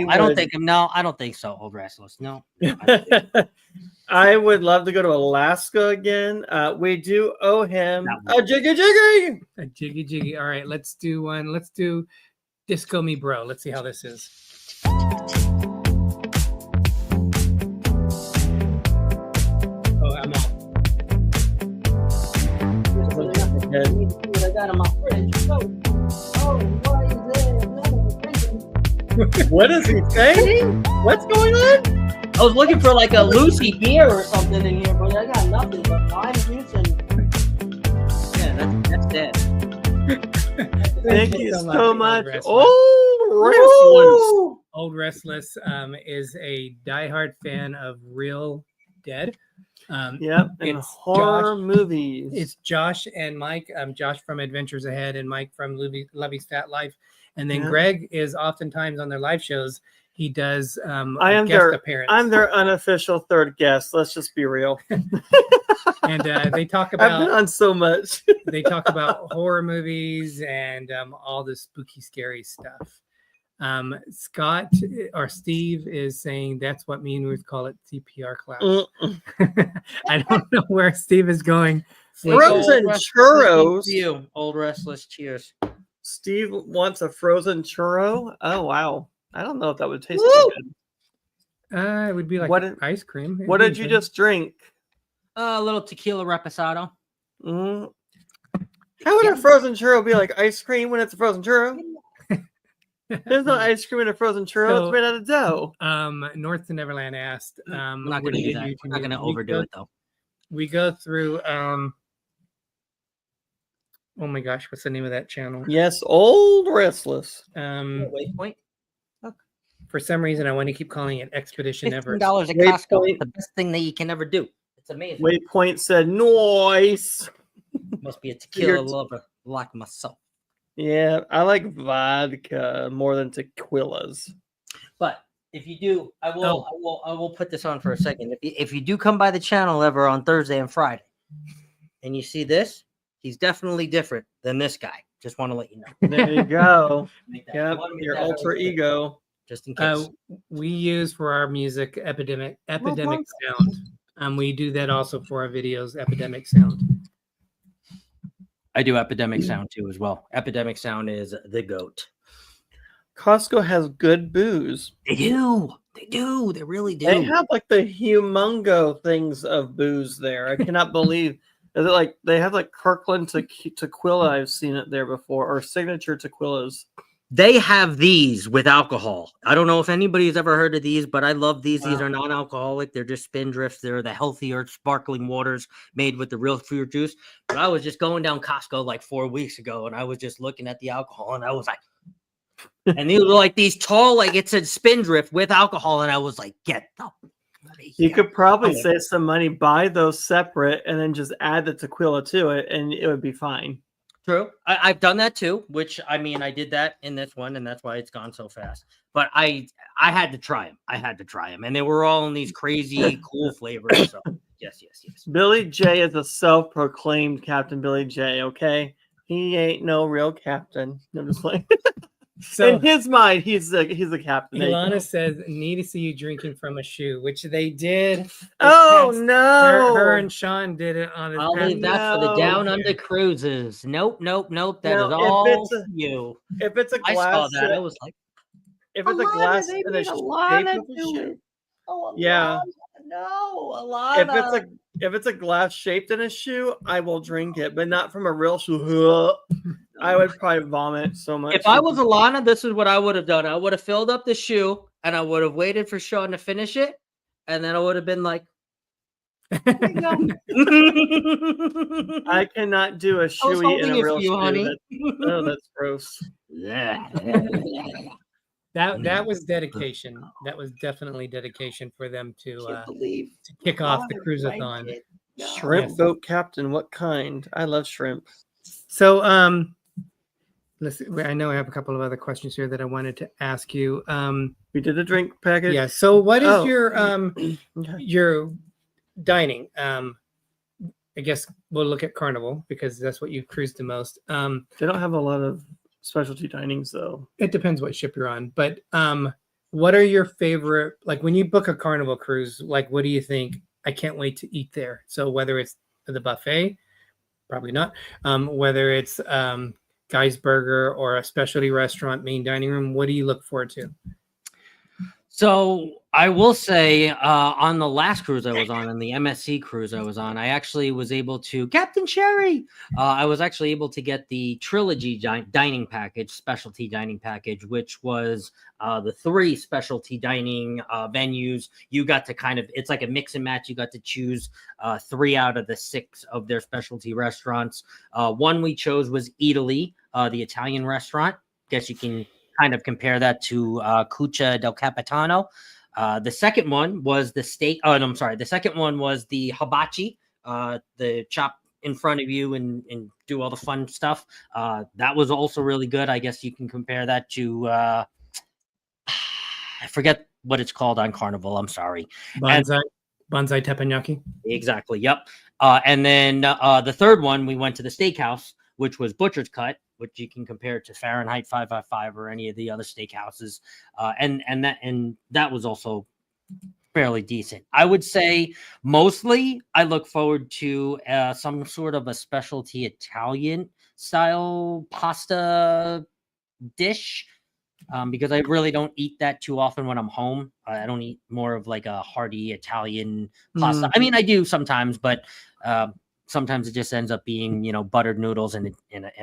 I don't think so. Old Restless. No. I would love to go to Alaska again. We do owe him a jiggy jiggy. A jiggy jiggy. All right, let's do one. Let's do Disco Me Bro. Let's see how this is. Oh, I'm off. I got in my fridge. What is he saying? What's going on? I was looking for like a Lucy beer or something in here, but I got nothing but lime juice and that's dead. Thank you so much. Old Restless is a diehard fan of Real Dead. And horror movies. It's Josh and Mike. Josh from Adventures Ahead and Mike from Lovey's Fat Life. And then Greg is oftentimes on their live shows. He does appearance. I'm their unofficial third guest. Let's just be real. And they talk about. I've been on so much. They talk about horror movies and all the spooky, scary stuff. Scott or Steve is saying that's what me and Ruth call it CPR class. I don't know where Steve is going. Frozen churros. You Old Restless. Cheers. Steve wants a frozen churro. Oh wow. I don't know if that would taste good. It would be like ice cream. What did you just drink? A little tequila reposado. How would a frozen churro be like ice cream when it's a frozen churro? There's no ice cream in a frozen churro. So, it's made out of dough. North to Neverland asked. I'm not going to do that. We're not going to overdo it though. We go through. Oh my gosh, what's the name of that channel? Yes, Old Restless. Waypoint. For some reason, I want to keep calling it Expedition Everest. $15 at Costco. It's the best thing that you can ever do. It's amazing. Waypoint said, "Nice." Must be a tequila lover like myself. Yeah, I like vodka more than tequilas. But if you do, I will put this on for a second. If you do come by the channel ever on Thursday and Friday, and you see this, he's definitely different than this guy. Just want to let you know. There you go. Yep, your alter ego. just in case. We use for our music Epidemic Sound. We do that also for our videos, Epidemic Sound. I do Epidemic Sound too as well. Epidemic Sound is the GOAT. Costco has good booze. They do. They do. They really do. They have like the humongo things of booze there. I cannot believe. Is it like they have like Kirkland tequila? I've seen it there before, or signature tequilas. They have these with alcohol. I don't know if anybody's ever heard of these, but I love these. Wow. These are non-alcoholic. They're just Spindrifts. They're the healthier sparkling waters made with the real fruit juice. But I was just going down Costco like 4 weeks ago, and I was just looking at the alcohol, and I was like, and these were like these tall, like it said Spindrift with alcohol, and I was like, get the You could probably save some money, buy those separate, and then just add the tequila to it, and it would be fine. True. I've done that too, which I mean, I did that in this one, and that's why it's gone so fast. But I had to try them. I had to try them, and they were all in these crazy cool flavors. So yes. Billy J is a self-proclaimed Captain Billy J. Okay, he ain't no real captain. I'm just like. So in his mind, he's the captain. Ilana says, "Need to see you drinking from a shoe," which they did. Oh no! Her and Sean did it on. I'll leave that for the down under cruises. Nope. That is all you. If it's a glass, I saw that. I was like, if it's a glass in a shape of a shoe, yeah. No, Alana. If it's a glass shaped in a shoe, I will drink it, but not from a real shoe. I would probably vomit so much. If I was Alana, this is what I would have done. I would have filled up the shoe, and I would have waited for Sean to finish it, and then I would have been like, I cannot do a shoey in a real shoe. Honey. That's gross. That was dedication. That was definitely dedication for them to kick off the cruisathon. Shrimp boat captain, what kind? I love shrimp. So let's see, I know I have a couple of other questions here that I wanted to ask you. We did a drink package. Yeah. So what is your dining? I guess we'll look at Carnival because that's what you cruised the most. They don't have a lot of specialty dinings though. It depends what ship you're on, but what are your favorite, like when you book a Carnival cruise, like what do you think? I can't wait to eat there. So whether it's the buffet, probably not. Whether it's Guy's Burger or a specialty restaurant, main dining room, what do you look forward to? So I will say on the last cruise I was on, and the MSC cruise I was on, I actually was able to, Captain Sherry, I was actually able to get the trilogy dining package, specialty dining package, which was the 3 specialty dining venues. You got to kind of, it's like a mix and match. You got to choose 3 out of the 6 of their specialty restaurants. One we chose was Italy, the Italian restaurant. Guess you can kind of compare that to Cuccia del Capitano. The second one was the steak. Oh, no, I'm sorry. The second one was the hibachi, the chop in front of you and do all the fun stuff. That was also really good. I guess you can compare that to, I forget what it's called on Carnival. I'm sorry. Bonsai teppanyaki. Exactly. Yep. And then the third one, we went to the steakhouse, which was Butcher's Cut, which you can compare to Fahrenheit 555 or any of the other steakhouses. And that was also fairly decent. I would say mostly I look forward to some sort of a specialty Italian style pasta dish because I really don't eat that too often when I'm home. I don't eat more of like a hearty Italian pasta. I mean, I do sometimes, but sometimes it just ends up being, buttered noodles in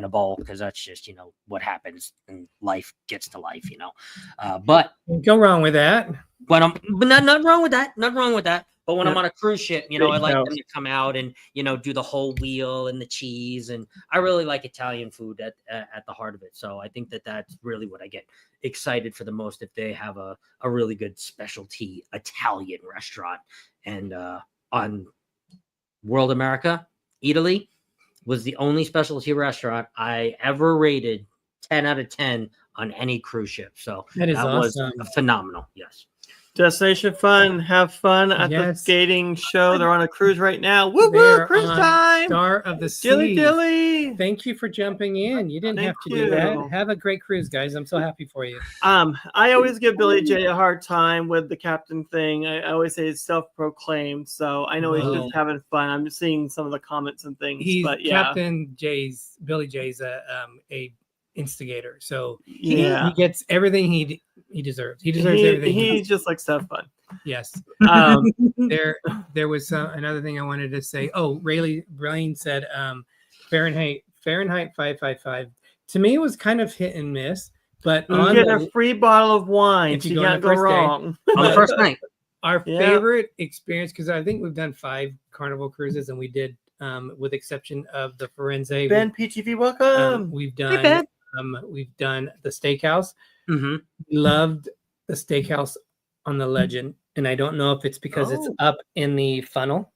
a bowl because that's just, what happens and life gets to life, But go wrong with that. But not wrong with that. Not wrong with that. But when I'm on a cruise ship, I like them to come out and, do the whole wheel and the cheese. And I really like Italian food at the heart of it. So I think that's really what I get excited for the most if they have a really good specialty Italian restaurant. And on World America, Italy was the only specialty restaurant I ever rated 10 out of 10 on any cruise ship. So that awesome. Was phenomenal. Yes. Destination fun, have fun at the Yes. skating show. They're on a cruise right now. Woo woo, They're cruise on time! Star of the Seas. Dilly dilly. Thank you for jumping in. You didn't Thank have to do that. you. Have a great cruise, guys. I'm so happy for you. I always give Billy J a hard time with the captain thing. I always say it's self-proclaimed, so I know he's Well, just having fun. I'm just seeing some of the comments and things, He's but yeah, Billy J's a instigator, so yeah, he gets everything he deserves. He deserves everything. He just likes to have fun. Yes. Um, There was another thing I wanted to say. Oh, Rain said Fahrenheit 555. To me, it was kind of hit and miss, but you on get a free bottle of wine, if so you you go on can't the go first day. wrong. On the first night. our Yeah. favorite experience, because I think we've done 5 Carnival cruises, and we did, with exception of the Firenze. Ben PTV, welcome. We've Hey, done Ben. we've done the steakhouse. Mm-hmm. Loved the steakhouse on the Legend, and I don't know if it's because it's Oh. up in the funnel.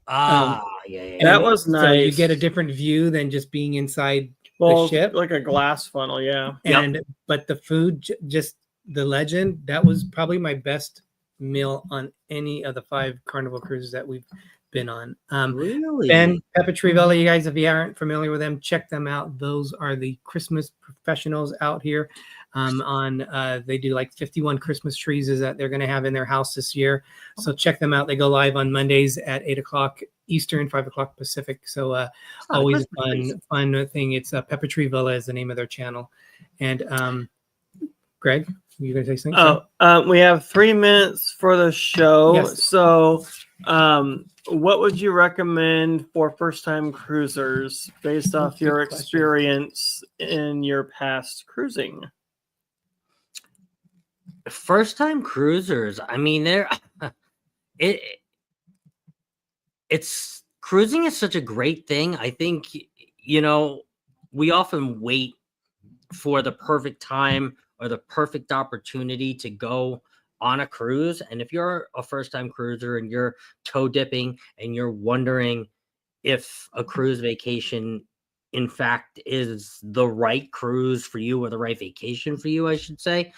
Yeah. That And was So you nice. get a different view than just being inside Well, the ship. like a glass funnel, yeah. And but the food, just the Legend, that was probably my best meal on any of the 5 Carnival cruises that we've been on. Really? Ben, Peppa Trivella, you guys, if you aren't familiar with them, check them out. Those are the Christmas professionals out here. They do like 51 Christmas trees that they're going to have in their house this year. So check them out. They go live on Mondays at 8:00 Eastern, 5:00 Pacific. So always fun thing. It's Peppa Trivella is the name of their channel. And Greg, you going to say something? We have 3 minutes for the show. Yes. So, what would you recommend for first-time cruisers based off your Good question. experience in your past cruising? First time cruisers. I mean, it's cruising is such a great thing. I think, we often wait for the perfect time or the perfect opportunity to go on a cruise. And if you're a first time cruiser and you're toe dipping and you're wondering if a cruise vacation in fact is the right cruise for you, or the right vacation for you, I should say,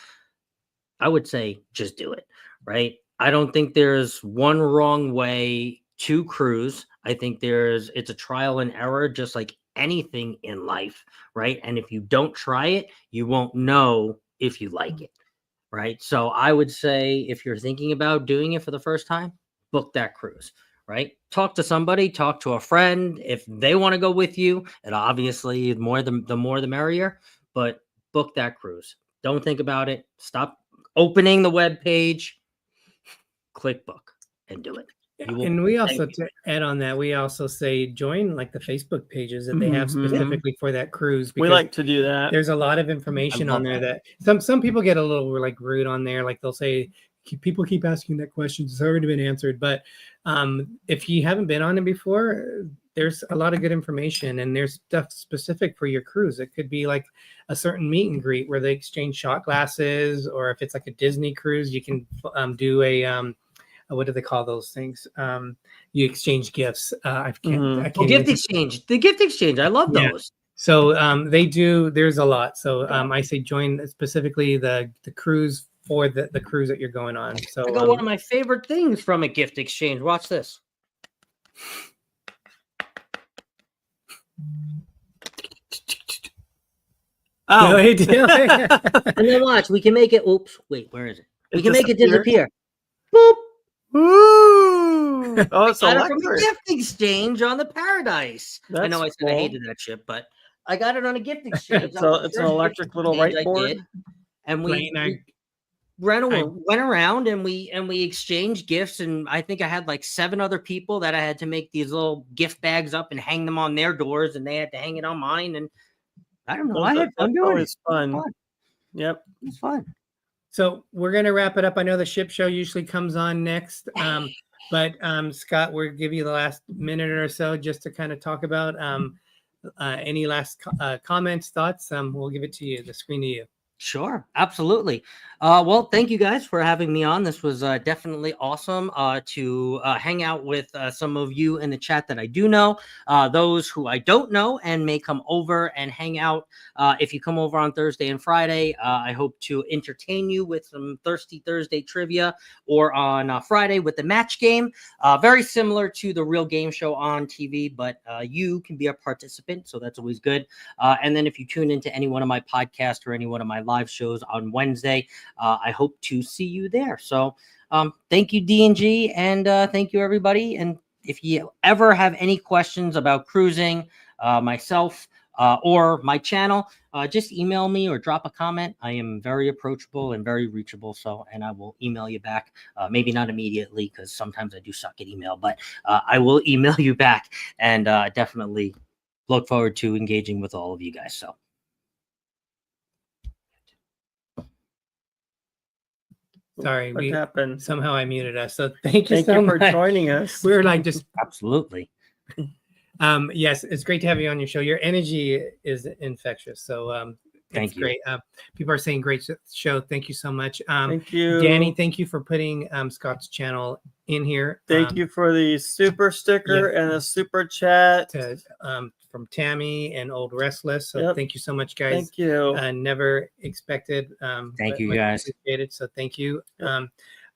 I would say just do it, right? I don't think there's one wrong way to cruise. I think it's a trial and error, just like anything in life, right? And if you don't try it, you won't know if you like it, right? So I would say if you're thinking about doing it for the first time, book that cruise, right? Talk to somebody, talk to a friend. If they want to go with you, and obviously the more the merrier, but book that cruise. Don't think about it. Stop opening the web page, click book, and do it. And we also, to add on that, we also say join like the Facebook pages that they have specifically for that cruise. We like to do that. There's a lot of information on there that some people get a little like rude on there. Like they'll say, people keep asking that question. It's already been answered. But if you haven't been on it before, there's a lot of good information, and there's stuff specific for your cruise. It could be like a certain meet and greet where they exchange shot glasses, or if it's like a Disney cruise, you can do a what do they call those things? You exchange gifts. I can't gift exchange. The gift exchange. I love those. So they do. There's a lot. So I say join specifically the cruise for the cruise that you're going on. So I got one of my favorite things from a gift exchange. Watch this. Oh, and then watch. We can make it. Oops. Wait. Where is it? We can make it disappear. Boop. Ooh! Oh, it's I got it from a electric. gift exchange on the Paradise. I know I said I hated that ship, but I got it on a gift exchange. It's an electric little right board. And we went around and we exchanged gifts, and I think I had like 7 other people that I had to make these little gift bags up and hang them on their doors, and they had to hang it on mine. And I don't know. I had fun doing it. It's fun. Yep, it's fun. So we're going to wrap it up. I know the ship show usually comes on next, but Scott, we'll give you the last minute or so just to kind of talk about any last comments, thoughts. We'll give it to you, the screen to you. Sure, absolutely. Well, thank you guys for having me on. This was definitely awesome to hang out with some of you in the chat that I do know, those who I don't know and may come over and hang out. If you come over on Thursday and Friday, I hope to entertain you with some Thirsty Thursday trivia, or on Friday with the match game. Very similar to the real game show on TV, but you can be a participant, so that's always good. And then if you tune into any one of my podcasts or any one of my live shows on Wednesday, I hope to see you there. So thank you, D&G, and thank you, everybody. And if you ever have any questions about cruising, myself, or my channel, just email me or drop a comment. I am very approachable and very reachable. So, and I will email you back. Maybe not immediately, because sometimes I do suck at email, but I will email you back, and definitely look forward to engaging with all of you guys. So. Sorry, What happened? somehow I muted us. So thank you Thank so you much for joining us. We were like just Absolutely. yes, it's great to have you on your show. Your energy is infectious. So Thank it's you. great. People are saying great show. Thank you so much. Thank you, Danny. Thank you for putting Scott's channel in here. Thank you for the super sticker and the super chat. To, from Tammy and Old Restless. So Yep. thank you so much, guys. Thank you. Never expected. Thank but you, much guys. appreciated. So thank you. Yep.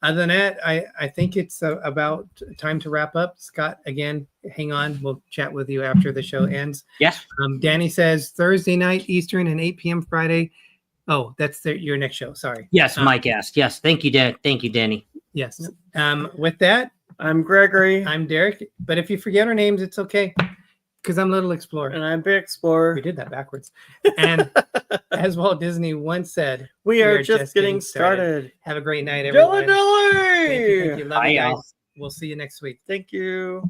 Other than that, I think it's about time to wrap up. Scott, again, hang on. We'll chat with you after the show ends. Yes. Danny says Thursday night Eastern and 8 p.m. Friday. Oh, that's your next show. Sorry. Yes, Mike asked. Yes. Thank you, Dan. Thank you, Danny. Yes. With that, I'm Gregory. I'm Derek. But if you forget our names, it's okay, because I'm Little Explorer. And I'm Big Explorer. We did that backwards. And as Walt Disney once said, we are just getting started. Have a great night, everyone. Dilly-dilly! Thank you. Love Bye, you guys. y'all. We'll see you next week. Thank you.